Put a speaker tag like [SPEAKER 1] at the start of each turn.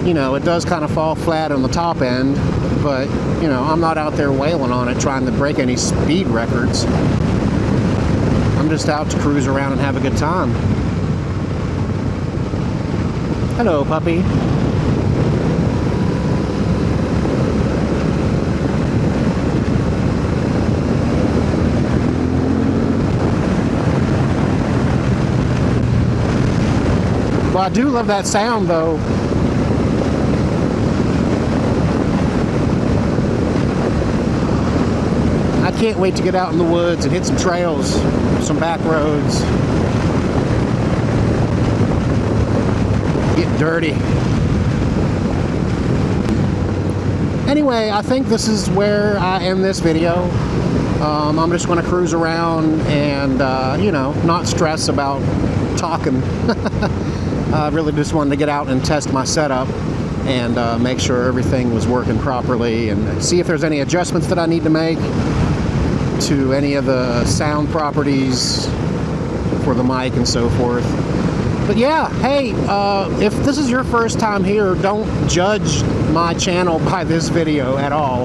[SPEAKER 1] you know, it does kind of fall flat on the top end, but, you know, I'm not out there wailing on it trying to break any speed records. I'm just out to cruise around and have a good time. Hello, puppy. Well, I do love that sound, though. I can't wait to get out in the woods and hit some trails, some back roads. Get dirty. Anyway, I think this is where I end this video. I'm just going to cruise around and, you know, not stress about talking. I really just wanted to get out and test my setup and make sure everything was working properly and see if there's any adjustments that I need to make to any of the sound properties for the mic and so forth. But yeah, hey, if this is your first time here, don't judge my channel by this video at all.